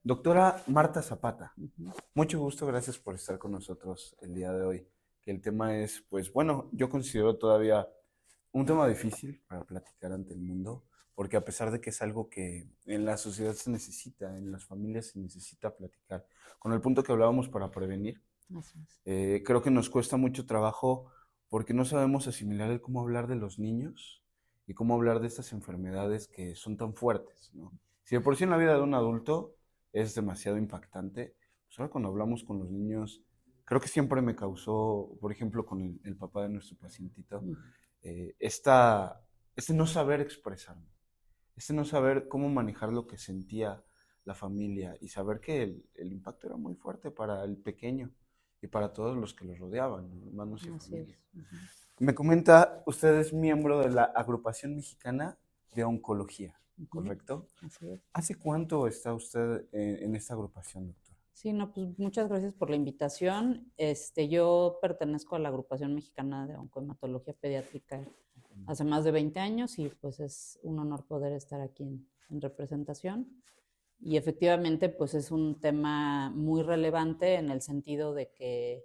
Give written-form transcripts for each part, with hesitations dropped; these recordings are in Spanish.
Doctora Marta Zapata, Ujú. mucho gusto, gracias por estar con nosotros el día de hoy. Que el tema es, pues bueno, yo considero todavía un tema difícil para platicar ante el mundo, porque a pesar de que es algo que en la sociedad se necesita, en las familias se necesita platicar, con el punto que hablábamos para prevenir, Así es. creo que nos cuesta mucho trabajo porque no sabemos asimilar el cómo hablar de los niños y cómo hablar de estas enfermedades que son tan fuertes, ¿no? Si de por sí en la vida de un adulto es demasiado impactante, pues ahora cuando hablamos con los niños, creo que siempre me causó, por ejemplo, con el papá de nuestro pacientito, Mm. esta, este no saber expresarme, este no saber cómo manejar lo que sentía la familia y saber que el impacto era muy fuerte para el pequeño y para todos los que lo rodeaban, ¿no? Hermanos y Así es. familia. Ujú. Me comenta, usted es miembro de la Agrupación Mexicana de Oncología, Ujú. ¿correcto? Así es. ¿Hace cuánto está usted en esta agrupación, doctor? Sí, no, pues muchas gracias por la invitación. Yo pertenezco a la Agrupación Mexicana de Oncohematología Pediátrica hace más de 20 años y pues es un honor poder estar aquí en representación. Y efectivamente, pues es un tema muy relevante en el sentido de que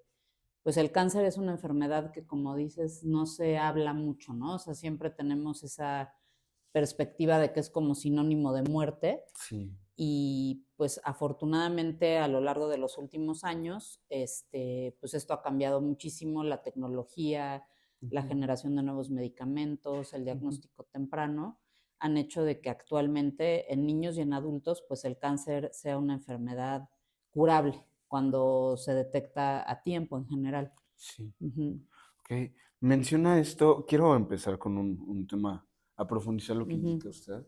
pues el cáncer es una enfermedad que, como dices, no se habla mucho, ¿no? O sea, siempre tenemos esa perspectiva de que es como sinónimo de muerte Sí. y pues afortunadamente a lo largo de los últimos años, pues esto ha cambiado muchísimo, la tecnología, la Ujú, generación de nuevos medicamentos, el ujú. diagnóstico temprano, han hecho de que actualmente en niños y en adultos, pues el cáncer sea una enfermedad curable cuando se detecta a tiempo en general. Sí. Ujú, Ok. Menciona esto, quiero empezar con un tema, a profundizar lo que ujú, indica usted.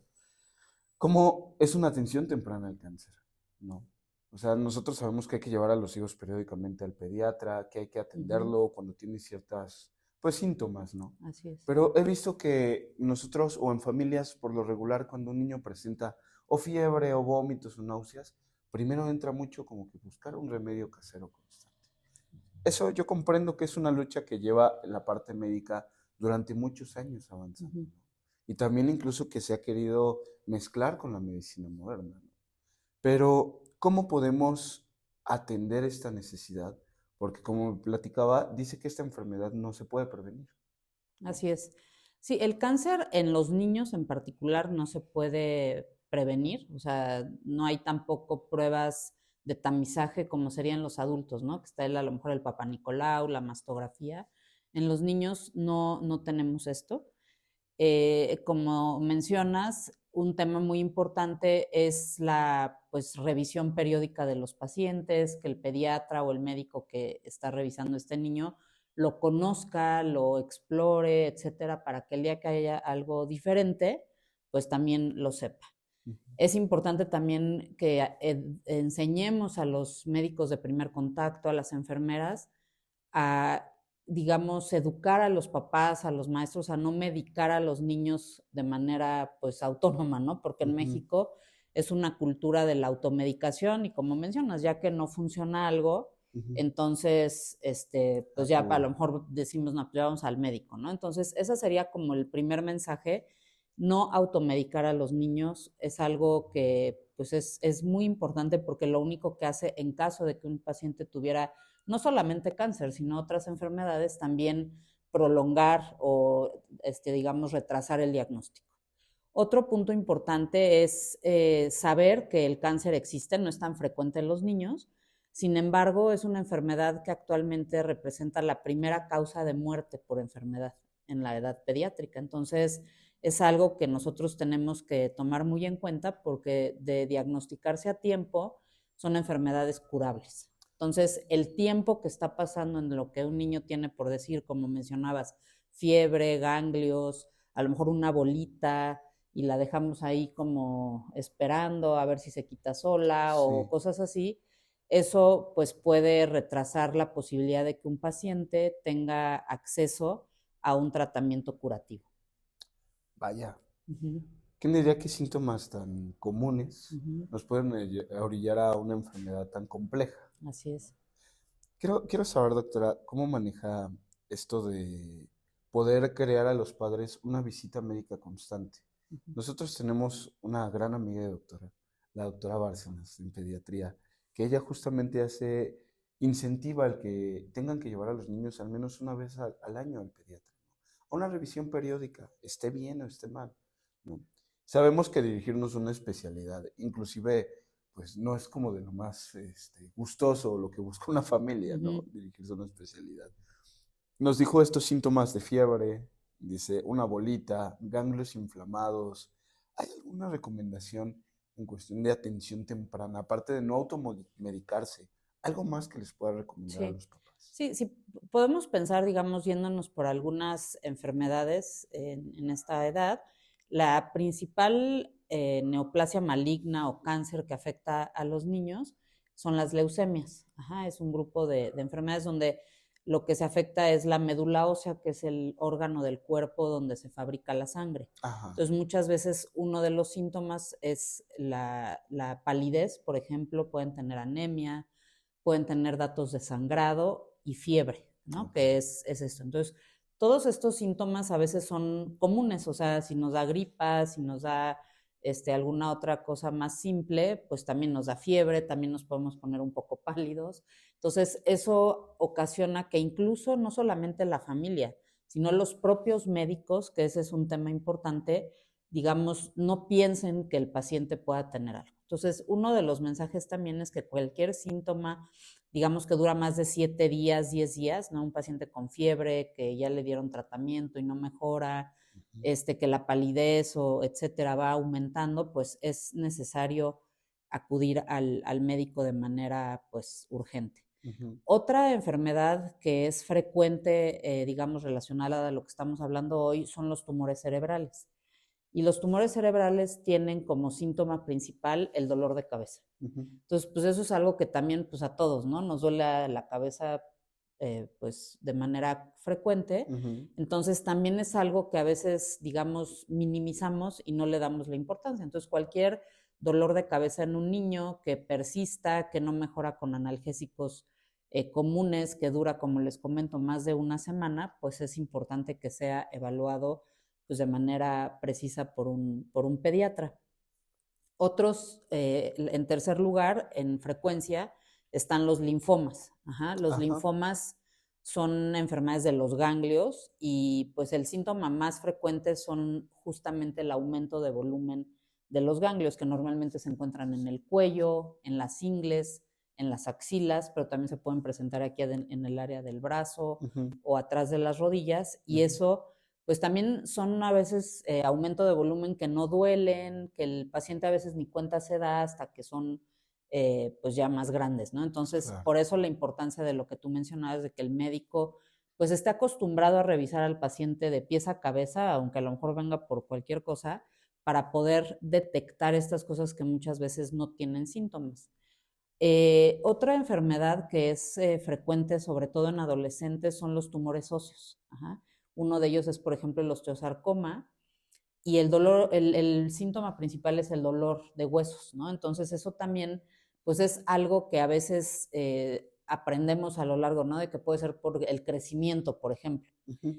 ¿Cómo es una atención temprana al cáncer? ¿No? O sea, nosotros sabemos que hay que llevar a los hijos periódicamente al pediatra, que hay que ujú. atenderlo cuando tiene ciertas, pues, síntomas, ¿no? Así es. Pero he visto que nosotros o en familias, por lo regular, cuando un niño presenta o fiebre o vómitos o náuseas, primero entra mucho como que buscar un remedio casero constante. Eso yo comprendo que es una lucha que lleva la parte médica durante muchos años avanzando, Ujú. ¿no? Y también incluso que se ha querido mezclar con la medicina moderna, ¿no? Pero, ¿cómo podemos atender esta necesidad? Porque como platicaba, dice que esta enfermedad no se puede prevenir, ¿no? Así es. Sí, el cáncer en los niños en particular no se puede prevenir, o sea, no hay tampoco pruebas de tamizaje como serían los adultos, ¿no? Que está a lo mejor el Papá Nicolau, la mastografía. En los niños no tenemos esto. Como mencionas, un tema muy importante es la pues, revisión periódica de los pacientes, que el pediatra o el médico que está revisando a este niño lo conozca, lo explore, etcétera, para que el día que haya algo diferente, pues también lo sepa. Ujú. Es importante también que enseñemos a los médicos de primer contacto, a las enfermeras, a, digamos, educar a los papás, a los maestros, a no medicar a los niños de manera, pues, autónoma, ¿no? Porque en Ujú. México es una cultura de la automedicación y como mencionas, ya que no funciona algo, Ujú. entonces, pues ya a Acudo. lo mejor decimos, no, pues ya vamos al médico, ¿no? Entonces, ese sería como el primer mensaje, no automedicar a los niños es algo que pues es muy importante porque lo único que hace en caso de que un paciente tuviera no solamente cáncer, sino otras enfermedades, también prolongar o, digamos, retrasar el diagnóstico. Otro punto importante es saber que el cáncer existe, no es tan frecuente en los niños, sin embargo, es una enfermedad que actualmente representa la primera causa de muerte por enfermedad en la edad pediátrica. Entonces, es algo que nosotros tenemos que tomar muy en cuenta porque de diagnosticarse a tiempo son enfermedades curables. Entonces, el tiempo que está pasando en lo que un niño tiene, por decir, como mencionabas, fiebre, ganglios, a lo mejor una bolita, y la dejamos ahí como esperando a ver si se quita sola o Sí, cosas así, eso pues puede retrasar la posibilidad de que un paciente tenga acceso a un tratamiento curativo. vaya. Ujú, ¿Quién diría qué síntomas tan comunes ujú. nos pueden orillar a una enfermedad tan compleja? Así es. Quiero saber, doctora, ¿cómo maneja esto de poder crear a los padres una visita médica constante? Ujú, Nosotros tenemos una gran amiga de doctora, la doctora Bárcenas en pediatría, que ella justamente incentiva el que tengan que llevar a los niños al menos una vez al año al pediatra, ¿no? A una revisión periódica, esté bien o esté mal, ¿no? Sabemos que dirigirnos a una especialidad, inclusive, pues no es como de lo más gustoso o lo que busca una familia, ¿no? Ujú. Dirigirse a una especialidad. Nos dijo estos síntomas de fiebre, dice una bolita, ganglios inflamados. ¿Hay alguna recomendación en cuestión de atención temprana, aparte de no automedicarse? ¿Algo más que les pueda recomendar a Sí. los papás? Sí, sí, podemos pensar, digamos, yéndonos por algunas enfermedades en esta edad. La principal neoplasia maligna o cáncer que afecta a los niños son las leucemias. Ajá, es un grupo de enfermedades donde lo que se afecta es la médula ósea, que es el órgano del cuerpo donde se fabrica la sangre. Ajá, Entonces, muchas veces uno de los síntomas es la palidez, por ejemplo, pueden tener anemia, pueden tener datos de sangrado y fiebre, ¿no? ok. Que es esto. Entonces, todos estos síntomas a veces son comunes, o sea, si nos da gripa, si nos da alguna otra cosa más simple, pues también nos da fiebre, también nos podemos poner un poco pálidos. Entonces, eso ocasiona que incluso no solamente la familia, sino los propios médicos, que ese es un tema importante, digamos, no piensen que el paciente pueda tener algo. Entonces, uno de los mensajes también es que cualquier síntoma, digamos que dura más de 7 días, 10 días, ¿no? Un paciente con fiebre, que ya le dieron tratamiento y no mejora, Ujú, que la palidez o etcétera va aumentando, pues es necesario acudir al médico de manera pues urgente. ujú. Otra enfermedad que es frecuente, digamos, relacionada a lo que estamos hablando hoy, son los tumores cerebrales. Y los tumores cerebrales tienen como síntoma principal el dolor de cabeza. Ujú, Entonces, pues eso es algo que también, pues a todos, ¿no? Nos duele la cabeza, pues de manera frecuente. ujú. Entonces, también es algo que a veces, digamos, minimizamos y no le damos la importancia. Entonces, cualquier dolor de cabeza en un niño que persista, que no mejora con analgésicos comunes, que dura, como les comento, más de una semana, pues es importante que sea evaluado pues, de manera precisa por un pediatra. Otros, en tercer lugar, en frecuencia, están los linfomas. Ajá. Los Ajá, linfomas son enfermedades de los ganglios y pues el síntoma más frecuente son justamente el aumento de volumen de los ganglios, que normalmente se encuentran en el cuello, en las ingles, en las axilas, pero también se pueden presentar aquí en el área del brazo ujú, o atrás de las rodillas, y ujú. eso pues también son a veces aumento de volumen que no duelen, que el paciente a veces ni cuenta se da hasta que son pues ya más grandes, ¿no? Entonces, Claro. por eso la importancia de lo que tú mencionabas, de que el médico pues esté acostumbrado a revisar al paciente de pies a cabeza, aunque a lo mejor venga por cualquier cosa, para poder detectar estas cosas que muchas veces no tienen síntomas. Otra enfermedad que es frecuente, sobre todo en adolescentes, son los tumores óseos. Ajá. Uno de ellos es, por ejemplo, el osteosarcoma, y el dolor, el síntoma principal es el dolor de huesos, ¿no? Entonces, eso también, pues es algo que a veces aprendemos a lo largo, ¿no? De que puede ser por el crecimiento, por ejemplo. Ujú.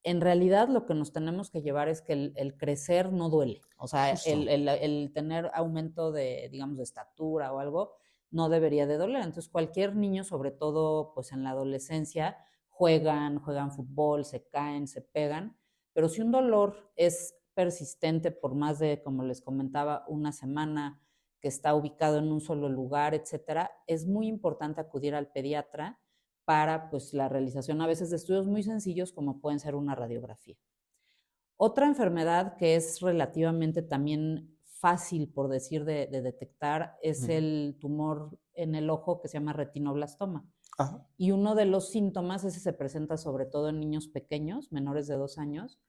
En realidad, lo que nos tenemos que llevar es que el crecer no duele. O sea, Justo. el tener aumento de, digamos, de estatura o algo, no debería de doler. Entonces, cualquier niño, sobre todo, pues en la adolescencia, juegan fútbol, se caen, se pegan, pero si un dolor es persistente por más de, como les comentaba, una semana, que está ubicado en un solo lugar, etcétera, es muy importante acudir al pediatra para pues, la realización a veces de estudios muy sencillos como pueden ser una radiografía. Otra enfermedad que es relativamente también fácil, por decir, de detectar es Ujú. el tumor en el ojo que se llama retinoblastoma. Ajá. Y uno de los síntomas, ese se presenta sobre todo en niños pequeños, menores de 2 años,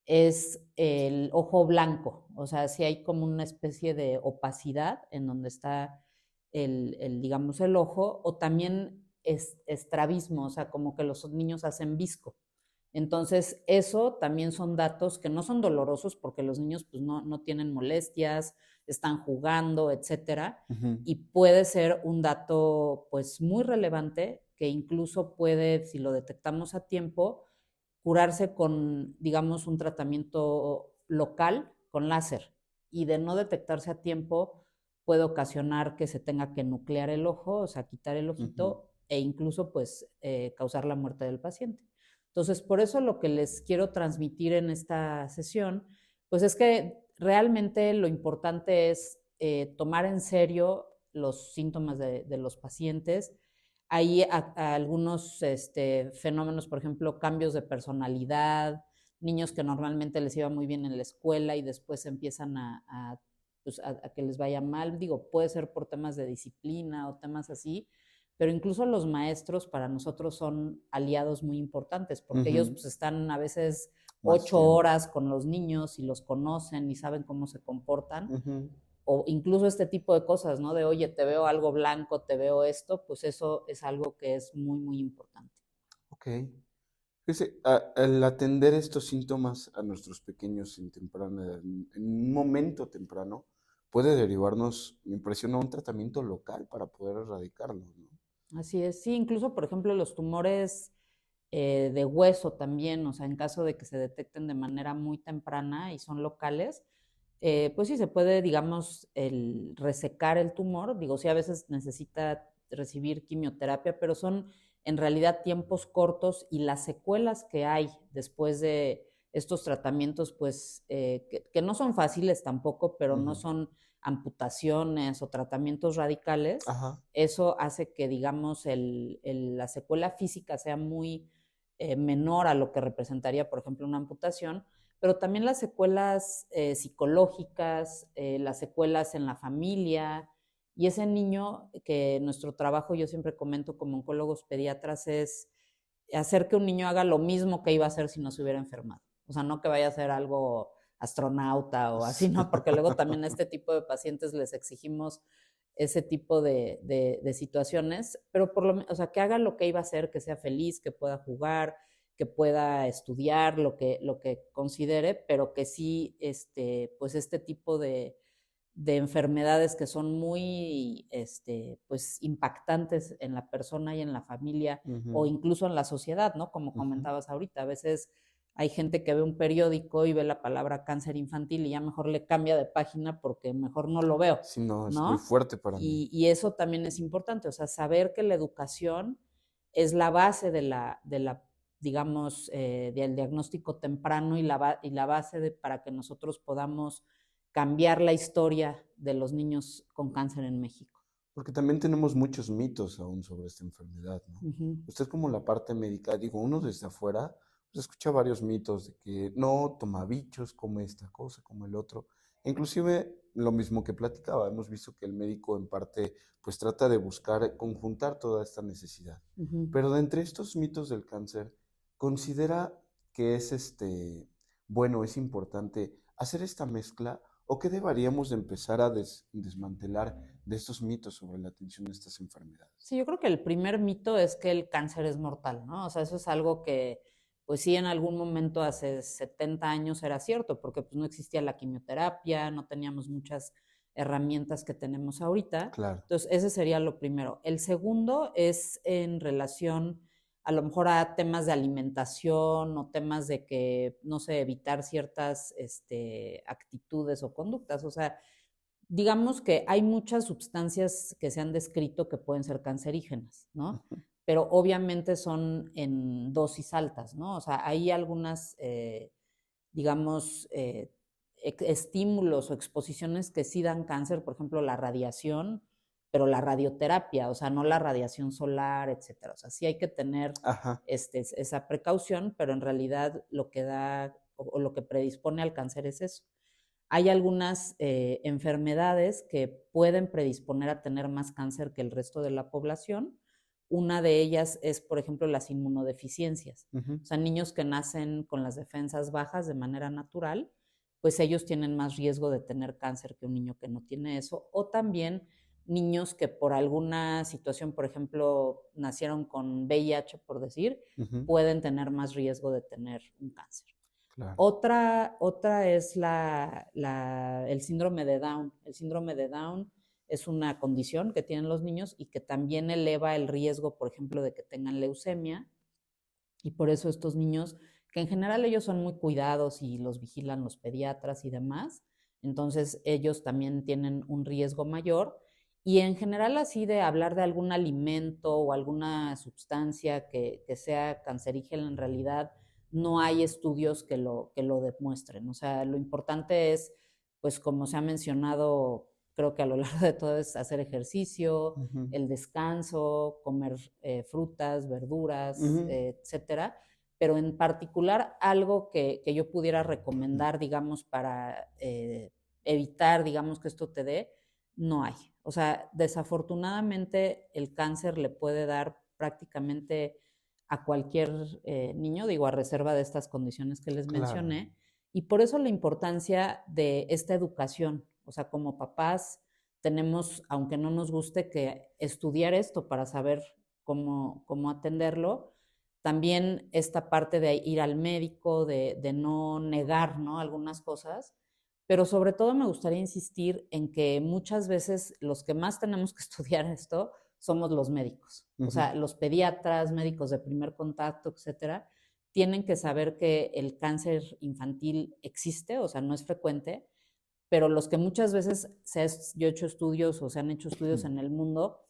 es el ojo blanco. O sea, si hay como una especie de opacidad en donde está digamos, el ojo, o también estrabismo, o sea, como que los niños hacen visco. Entonces, eso también son datos que no son dolorosos porque los niños pues no tienen molestias, están jugando, etcétera, Ujú. y puede ser un dato pues muy relevante que incluso puede, si lo detectamos a tiempo, curarse con, digamos, un tratamiento local con láser, y de no detectarse a tiempo, puede ocasionar que se tenga que nuclear el ojo, o sea, quitar el ojito e incluso pues causar la muerte del paciente. Entonces, por eso lo que les quiero transmitir en esta sesión, pues es que realmente lo importante es tomar en serio los síntomas de los pacientes. Hay algunos fenómenos, por ejemplo, cambios de personalidad, niños que normalmente les iba muy bien en la escuela y después empiezan pues, a que les vaya mal. Digo, puede ser por temas de disciplina o temas así, pero incluso los maestros para nosotros son aliados muy importantes, porque ellos pues, están a veces Más 8 horas con los niños y los conocen y saben cómo se comportan. O incluso este tipo de cosas, ¿no? De, oye, te veo algo blanco, te veo esto, pues eso es algo que es muy, muy importante. Ok. Fíjese, al atender estos síntomas a nuestros pequeños en un momento temprano, puede derivarnos, me impresiona, un tratamiento local para poder erradicarlo, ¿no? Así es, sí, incluso, por ejemplo, los tumores de hueso también, o sea, en caso de que se detecten de manera muy temprana y son locales, pues sí se puede, digamos, resecar el tumor. Digo, sí a veces necesita recibir quimioterapia, pero son en realidad tiempos cortos y las secuelas que hay después de estos tratamientos, pues que no son fáciles tampoco, pero no son amputaciones o tratamientos radicales. Ajá. Eso hace que, digamos, la secuela física sea muy menor a lo que representaría, por ejemplo, una amputación, pero también las secuelas psicológicas, las secuelas en la familia, y ese niño que nuestro trabajo, yo siempre comento como oncólogos pediatras, es hacer que un niño haga lo mismo que iba a hacer si no se hubiera enfermado. O sea, no que vaya a ser algo astronauta o así, ¿no? Porque luego también a este tipo de pacientes les exigimos ese tipo de situaciones, pero o sea, que haga lo que iba a hacer, que sea feliz, que pueda jugar, que pueda estudiar lo que considere, pero que sí, pues este tipo de enfermedades que son muy pues impactantes en la persona y en la familia o incluso en la sociedad, ¿no? Como comentabas ahorita, a veces hay gente que ve un periódico y ve la palabra cáncer infantil y ya mejor le cambia de página porque mejor no lo veo, Sí, no, es muy ¿no? fuerte para mí. Y eso también es importante, o sea, saber que la educación es la base digamos, del diagnóstico temprano y la base para que nosotros podamos cambiar la historia de los niños con cáncer en México. Porque también tenemos muchos mitos aún sobre esta enfermedad, ¿no? Usted como la parte médica, digo, uno desde afuera, pues escucha varios mitos de que no, toma bichos, come esta cosa, come el otro. Inclusive lo mismo que platicaba, hemos visto que el médico en parte pues trata de buscar conjuntar toda esta necesidad. Pero de entre estos mitos del cáncer, considera que es bueno, es importante hacer esta mezcla o que deberíamos de empezar a desmantelar de estos mitos sobre la atención de estas enfermedades. Sí, yo creo que el primer mito es que el cáncer es mortal, ¿no? O sea, eso es algo que, pues sí, en algún momento hace 70 años era cierto, porque pues no existía la quimioterapia, no teníamos muchas herramientas que tenemos ahorita. Claro. Entonces, ese sería lo primero. El segundo es en relación a lo mejor a temas de alimentación o temas de que, no sé, evitar ciertas actitudes o conductas. O sea, digamos que hay muchas sustancias que se han descrito que pueden ser cancerígenas, ¿no? Pero obviamente son en dosis altas, ¿no? O sea, hay algunas, digamos, estímulos o exposiciones que sí dan cáncer, por ejemplo, la radiación, pero la radioterapia, o sea, no la radiación solar, etcétera. O sea, sí hay que tener esa precaución, pero en realidad lo que da o lo que predispone al cáncer es eso. Hay algunas enfermedades que pueden predisponer a tener más cáncer que el resto de la población. Una de ellas es, por ejemplo, las inmunodeficiencias. O sea, niños que nacen con las defensas bajas de manera natural, pues ellos tienen más riesgo de tener cáncer que un niño que no tiene eso. O también niños que por alguna situación, por ejemplo, nacieron con VIH, por decir, pueden tener más riesgo de tener un cáncer. Claro. Otra es el síndrome de Down. El síndrome de Down es una condición que tienen los niños y que también eleva el riesgo, por ejemplo, de que tengan leucemia. Y por eso estos niños, que en general ellos son muy cuidados y los vigilan los pediatras y demás, Entonces ellos también tienen un riesgo mayor. Y en general así de hablar de algún alimento o alguna sustancia que sea cancerígena, en realidad no hay estudios que lo demuestren. O sea, lo importante es, pues como se ha mencionado, creo que a lo largo de todo es hacer ejercicio, Ujú, el descanso, comer frutas, verduras, ujú, etcétera. Pero en particular algo que yo pudiera recomendar, digamos, para evitar, digamos, que esto te dé, no hay. O sea, desafortunadamente el cáncer le puede dar prácticamente a cualquier niño, digo, a reserva de estas condiciones que les claro. mencioné, y por eso la importancia de esta educación. O sea, como papás tenemos, aunque no nos guste, que estudiar esto para saber cómo atenderlo. También esta parte de ir al médico, de no negar, ¿no?, algunas cosas, pero sobre todo me gustaría insistir en que muchas veces los que más tenemos que estudiar esto somos los médicos. O Ujú, sea, los pediatras, médicos de primer contacto, etcétera, tienen que saber que el cáncer infantil existe, o sea, no es frecuente, pero los que muchas veces yo he hecho estudios o se han hecho estudios en el mundo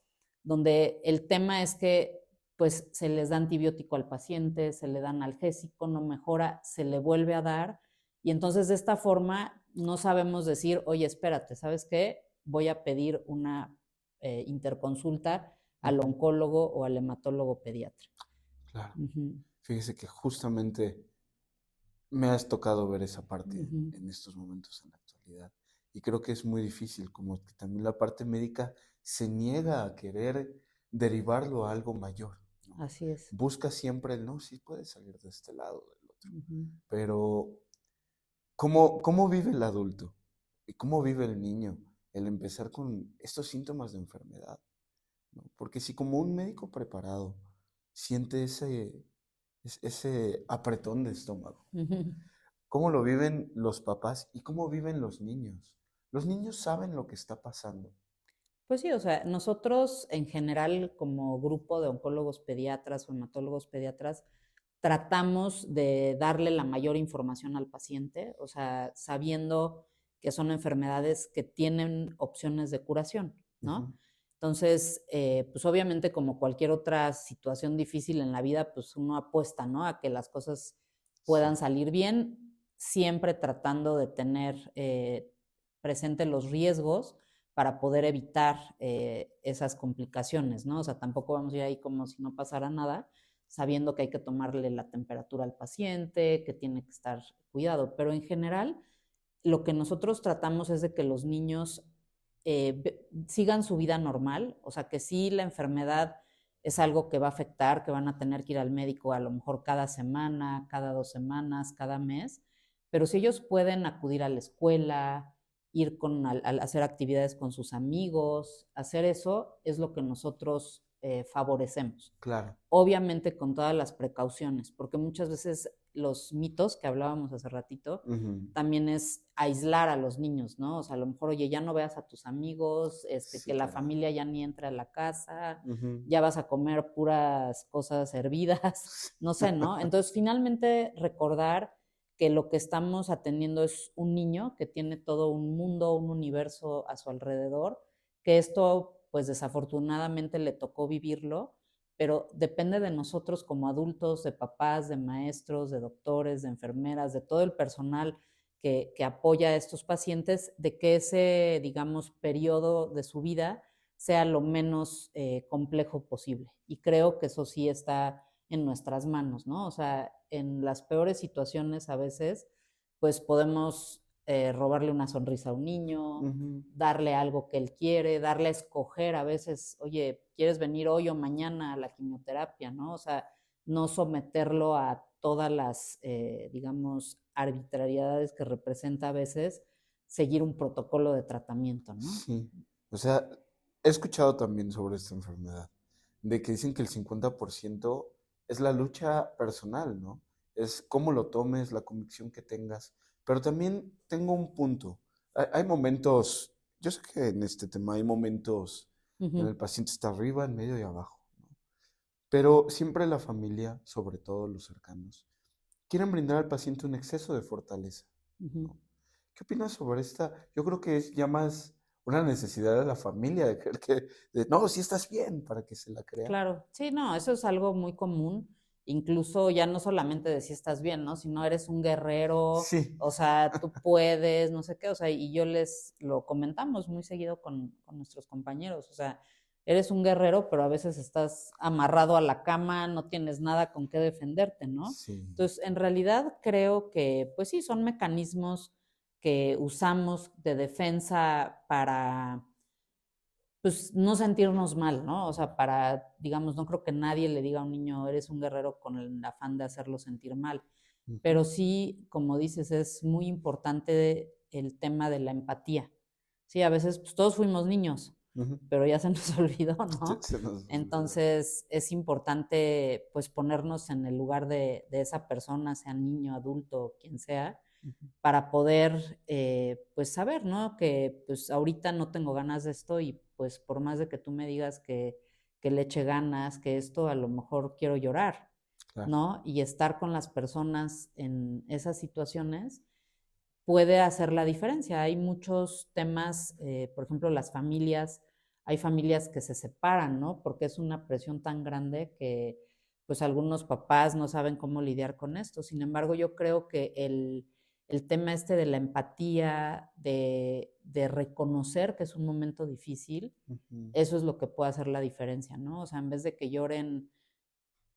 donde el tema es que pues se les da antibiótico al paciente, se le da analgésico, no mejora, se le vuelve a dar, y entonces de esta forma no sabemos decir, oye, espérate, ¿sabes qué? Voy a pedir una interconsulta al ujú, oncólogo o al hematólogo pediatra. claro. Ujú, Fíjese que justamente me has tocado ver esa parte ujú. en estos momentos en la actualidad. Y creo que es muy difícil, como que también la parte médica se niega a querer derivarlo a algo mayor, ¿no? Así es. Busca siempre el no, sí puede salir de este lado, del otro. Ujú. Pero, ¿cómo vive el adulto? ¿Y cómo vive el niño el empezar con estos síntomas de enfermedad? ¿No? Porque si como un médico preparado siente ese apretón de estómago, ¿no? Ujú. ¿Cómo lo viven los papás y cómo viven los niños? Los niños saben lo que está pasando. Pues sí, o sea, nosotros en general como grupo de oncólogos pediatras o hematólogos pediatras tratamos de darle la mayor información al paciente, o sea, sabiendo que son enfermedades que tienen opciones de curación, Ujú, ¿no? Entonces, pues obviamente como cualquier otra situación difícil en la vida, pues uno apuesta, ¿no?, a que las cosas puedan sí, salir bien, siempre tratando de tener presente los riesgos para poder evitar esas complicaciones, ¿no? O sea, tampoco vamos a ir ahí como si no pasara nada, sabiendo que hay que tomarle la temperatura al paciente, que tiene que estar cuidado, pero en general lo que nosotros tratamos es de que los niños sigan su vida normal, o sea, que sí la enfermedad es algo que va a afectar, que van a tener que ir al médico a lo mejor cada semana, cada 2 semanas, cada mes, pero si ellos pueden acudir a la escuela, ir a hacer actividades con sus amigos, hacer eso es lo que nosotros favorecemos. claro. Obviamente con todas las precauciones, porque muchas veces los mitos que hablábamos hace ratito Ujú, también es aislar a los niños, ¿no? O sea, a lo mejor, oye, ya no veas a tus amigos, sí, que la caray. familia ya ni entre a la casa, Ujú. ya vas a comer puras cosas hervidas, no sé, ¿no? Entonces, finalmente, recordar que lo que estamos atendiendo es un niño que tiene todo un mundo, un universo a su alrededor, que esto, pues desafortunadamente le tocó vivirlo, pero depende de nosotros como adultos, de papás, de maestros, de doctores, de enfermeras, de todo el personal que apoya a estos pacientes, de que ese, digamos, periodo de su vida sea lo menos complejo posible. Y creo que eso sí está en nuestras manos, ¿no? O sea, en las peores situaciones a veces, pues podemos robarle una sonrisa a un niño, Ujú, darle algo que él quiere, darle a escoger a veces, oye, ¿quieres venir hoy o mañana a la quimioterapia, no? O sea, no someterlo a todas las, digamos, arbitrariedades que representa a veces seguir un protocolo de tratamiento, ¿no? sí. O sea, he escuchado también sobre esta enfermedad, de que dicen que el 50% es la lucha personal, ¿no? Es cómo lo tomes, la convicción que tengas. Pero también tengo un punto. Hay momentos, yo sé que en este tema hay momentos en el Ujú, paciente está arriba, en medio y abajo, ¿no? Pero siempre la familia, sobre todo los cercanos, quieren brindar al paciente un exceso de fortaleza, ujú. ¿no? ¿Qué opinas sobre esta? Yo creo que es ya más una necesidad de la familia de creer que, no, si estás bien, para que se la crea. Claro, sí, no, eso es algo muy común, incluso ya no solamente de si estás bien, ¿no? Sino eres un guerrero, Sí, o sea, tú puedes, no sé qué, o sea, y yo les lo comentamos muy seguido con nuestros compañeros, o sea, eres un guerrero, pero a veces estás amarrado a la cama, no tienes nada con qué defenderte, ¿no? sí. Entonces, en realidad creo que, pues sí, son mecanismos que usamos de defensa para pues no sentirnos mal, ¿no? O sea, para, digamos, no creo que nadie le diga a un niño, eres un guerrero con el afán de hacerlo sentir mal. Ujú, Pero sí, como dices, es muy importante el tema de la empatía. Sí, a veces pues, todos fuimos niños, ujú. pero ya se nos olvidó, Se, ¿no? se nos olvidó. Entonces es importante pues ponernos en el lugar de esa persona, sea niño, adulto, quien sea, Ujú. para poder pues saber, ¿no? Que pues ahorita no tengo ganas de esto y pues por más de que tú me digas que le eche ganas, que esto a lo mejor quiero llorar, Claro. ¿no? Y estar con las personas en esas situaciones puede hacer la diferencia. Hay muchos temas, por ejemplo, las familias, hay familias que se separan, ¿no? Porque es una presión tan grande que pues algunos papás no saben cómo lidiar con esto. Sin embargo, yo creo que el tema este de la empatía, de reconocer que es un momento difícil, Ujú. eso es lo que puede hacer la diferencia, ¿no? O sea, en vez de que lloren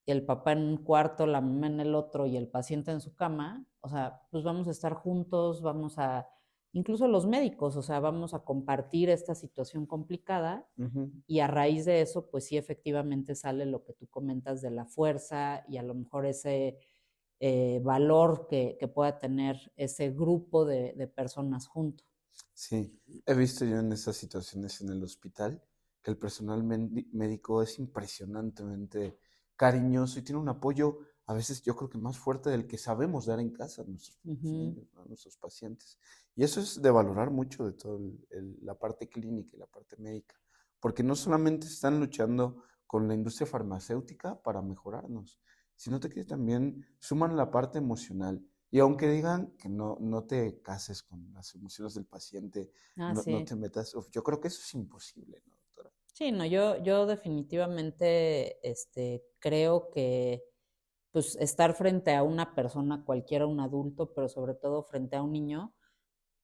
el papá en un cuarto, la mamá en el otro y el paciente en su cama, o sea, pues vamos a estar juntos, vamos a, incluso los médicos, o sea, vamos a compartir esta situación complicada Ujú. y a raíz de eso, pues sí, efectivamente sale lo que tú comentas de la fuerza y a lo mejor ese valor que pueda tener ese grupo de personas juntos. Sí, he visto yo en esas situaciones en el hospital que el personal médico es impresionantemente cariñoso y tiene un apoyo a veces yo creo que más fuerte del que sabemos dar en casa a nuestros Uh propios -huh. niños, ¿no? A nuestros pacientes. Y eso es de valorar mucho de toda la parte clínica y la parte médica, porque no solamente están luchando con la industria farmacéutica para mejorarnos, sino que también suman la parte emocional. Y aunque digan que no, no te cases con las emociones del paciente, Ah, no, no sí. te metas, uf, yo creo que eso es imposible, ¿no, doctora? Sí, no, yo definitivamente creo que pues estar frente a una persona, cualquiera, un adulto, pero sobre todo frente a un niño,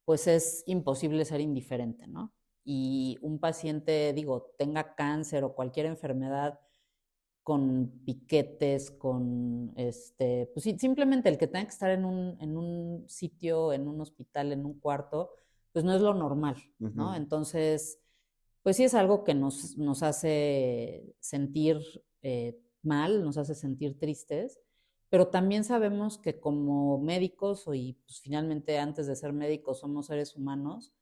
pues es imposible ser indiferente, ¿no? Y un paciente, digo, tenga cáncer o cualquier enfermedad con piquetes, con pues sí, simplemente el que tenga que estar en un sitio, en un hospital, en un cuarto, pues no es lo normal, ¿no? Ujú. Entonces, pues sí es algo que nos hace sentir mal, nos hace sentir tristes, pero también sabemos que como médicos, y pues finalmente antes de ser médicos somos seres humanos,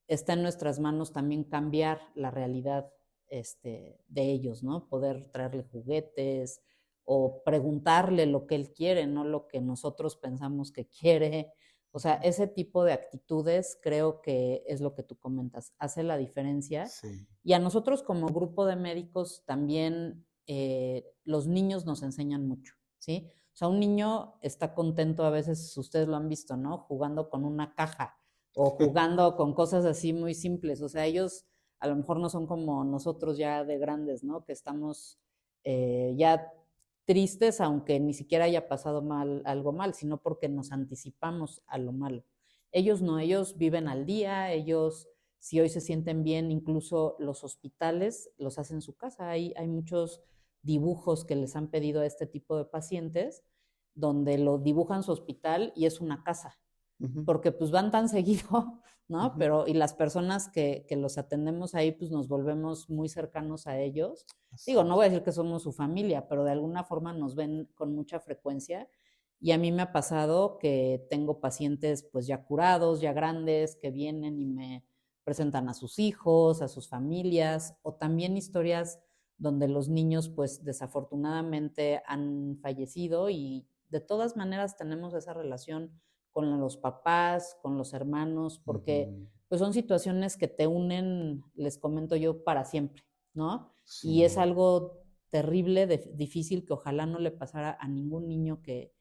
está en nuestras manos también cambiar la realidad de ellos, ¿no? Poder traerle juguetes o preguntarle lo que él quiere, no lo que nosotros pensamos que quiere. O sea, ese tipo de actitudes creo que es lo que tú comentas, hace la diferencia. Sí. Y a nosotros como grupo de médicos también los niños nos enseñan mucho, ¿sí? O sea, un niño está contento, a veces ustedes lo han visto, ¿no? Jugando con una caja o jugando con cosas así muy simples. O sea, ellos a lo mejor no son como nosotros ya de grandes, ¿no? Que estamos ya tristes, aunque ni siquiera haya pasado mal, algo mal, sino porque nos anticipamos a lo malo. Ellos no, ellos viven al día, ellos si hoy se sienten bien, incluso los hospitales los hacen en su casa. Hay muchos dibujos que les han pedido a este tipo de pacientes donde lo dibujan su hospital y es una casa Ujú, porque pues van tan seguido, ¿no? ujú. Pero, y las personas que los atendemos ahí, pues nos volvemos muy cercanos a ellos. Así Digo, no voy es. a decir que somos su familia, pero de alguna forma nos ven con mucha frecuencia. Y a mí me ha pasado que tengo pacientes pues ya curados, ya grandes, que vienen y me presentan a sus hijos, a sus familias, o también historias donde los niños pues desafortunadamente han fallecido y de todas maneras tenemos esa relación con los papás, con los hermanos, porque Ujú. pues son situaciones que te unen, les comento yo, para siempre, ¿no? Y es Sí, algo terrible, difícil, que ojalá no le pasara a ningún niño que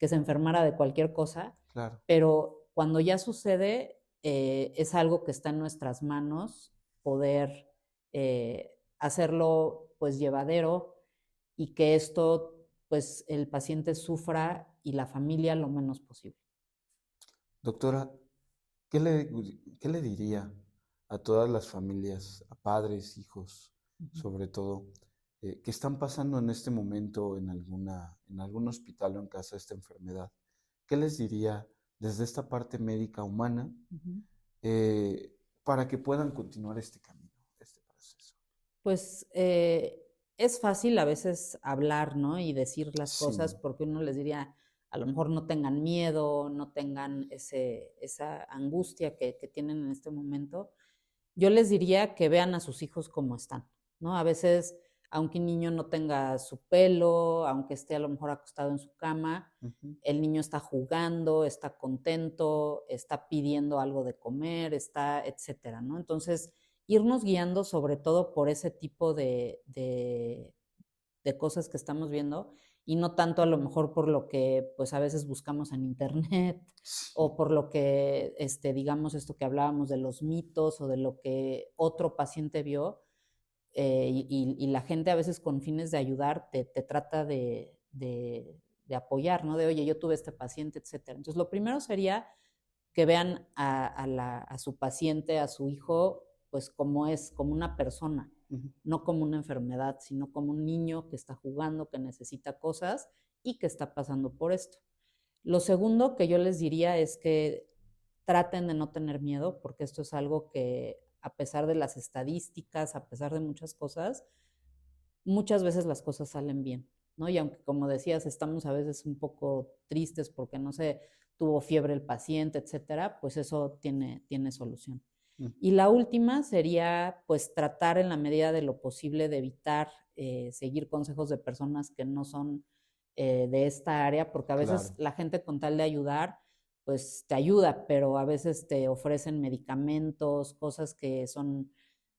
se enfermara de cualquier cosa, claro. pero cuando ya sucede, es algo que está en nuestras manos poder hacerlo pues llevadero y que esto pues el paciente sufra y la familia lo menos posible. Doctora, ¿qué le, qué le diría a todas las familias, a padres, hijos, Ujú. sobre todo, que están pasando en este momento en algún hospital o en casa esta enfermedad? ¿Qué les diría desde esta parte médica humana Ujú. eh, para que puedan continuar este camino, este proceso? Pues es fácil a veces hablar, ¿no? Y decir las cosas Sí, porque uno les diría, a lo mejor no tengan miedo, no tengan esa angustia que tienen en este momento. Yo les diría que vean a sus hijos como están, ¿no? A veces, aunque un niño no tenga su pelo, aunque esté a lo mejor acostado en su cama, ujú, el niño está jugando, está contento, está pidiendo algo de comer, está, etcétera, ¿no? Entonces, irnos guiando sobre todo por ese tipo de cosas que estamos viendo y no tanto a lo mejor por lo que pues a veces buscamos en internet sí, o por lo que, digamos, esto que hablábamos de los mitos o de lo que otro paciente vio, y la gente a veces con fines de ayudar te trata de apoyar, ¿no? De, oye, yo tuve este paciente, etcétera. Entonces, lo primero sería que vean a su paciente, a su hijo, pues como es, como una persona, ujú, no como una enfermedad, sino como un niño que está jugando, que necesita cosas y que está pasando por esto. Lo segundo que yo les diría es que traten de no tener miedo, porque esto es algo que a pesar de las estadísticas, a pesar de muchas cosas, muchas veces las cosas salen bien, ¿no? Y aunque, como decías, estamos a veces un poco tristes porque no sé, tuvo fiebre el paciente, etcétera, pues eso tiene solución. ujú, Y la última sería, pues, tratar en la medida de lo posible de evitar seguir consejos de personas que no son de esta área, porque a veces claro, la gente con tal de ayudar, pues te ayuda, pero a veces te ofrecen medicamentos, cosas que son,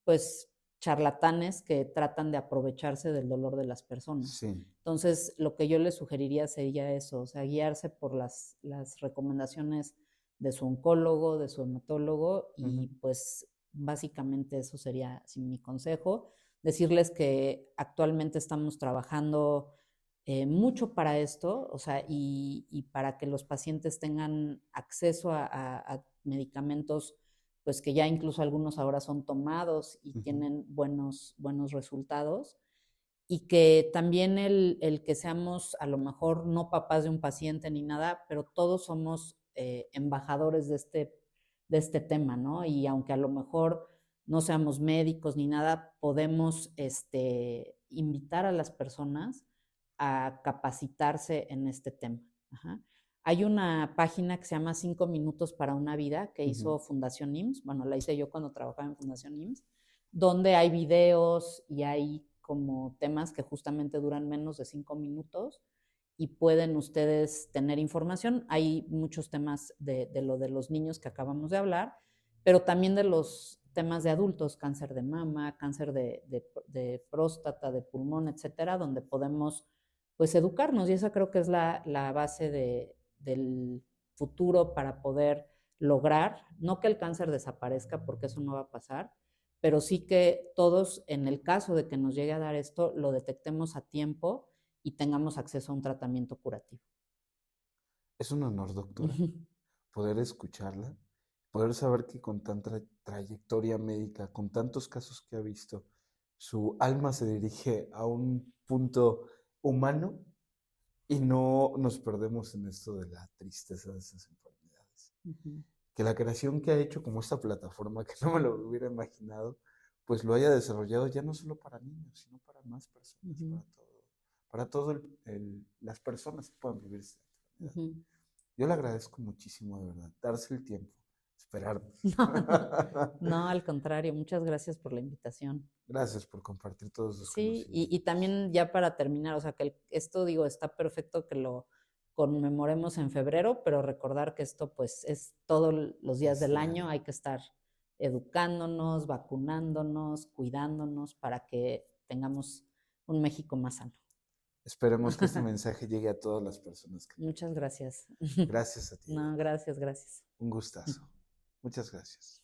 pues, charlatanes que tratan de aprovecharse del dolor de las personas. sí, Entonces, lo que yo les sugeriría sería eso, o sea, guiarse por las recomendaciones de su oncólogo, de su hematólogo, ujú, y pues básicamente eso sería así, mi consejo. Decirles que actualmente estamos trabajando mucho para esto, o sea, y para que los pacientes tengan acceso a medicamentos, pues que ya incluso algunos ahora son tomados y ujú, tienen buenos resultados. Y que también el que seamos a lo mejor no papás de un paciente ni nada, pero todos somos embajadores de este tema, ¿no? Y aunque a lo mejor no seamos médicos ni nada, podemos invitar a las personas a capacitarse en este tema. Ajá. Hay una página que se llama 5 minutos para una vida que ujú. hizo Fundación IMSS, bueno, la hice yo cuando trabajaba en Fundación IMSS, donde hay videos y hay como temas que justamente duran menos de 5 minutos y pueden ustedes tener información. Hay muchos temas de lo de los niños que acabamos de hablar, pero también de los temas de adultos, cáncer de mama, cáncer de próstata, de pulmón, etcétera, donde podemos pues educarnos y esa creo que es la base del futuro para poder lograr, no que el cáncer desaparezca porque eso no va a pasar, pero sí que todos, en el caso de que nos llegue a dar esto, lo detectemos a tiempo y tengamos acceso a un tratamiento curativo. Es un honor, doctora, poder escucharla, poder saber que con tanta trayectoria médica, con tantos casos que ha visto, su alma se dirige a un punto humano y no nos perdemos en esto de la tristeza de esas enfermedades. Que la creación que ha hecho como esta plataforma, que no me lo hubiera imaginado, pues lo haya desarrollado ya no solo para niños, sino para más personas, para todo las personas que puedan vivir esta enfermedad. Yo le agradezco muchísimo, de verdad, darse el tiempo, esperarnos. No, al contrario, muchas gracias por la invitación. Gracias por compartir todos sus Sí, y conocimientos. también ya para terminar, o sea, que esto digo, está perfecto que lo conmemoremos en febrero, pero recordar que esto pues es todos los días Es del año, diario. hay que estar educándonos, vacunándonos, cuidándonos para que tengamos un México más sano. Esperemos que este mensaje llegue a todas las personas que... Muchas gracias. Gracias a ti. No, gracias, gracias. Un gustazo. Muchas gracias.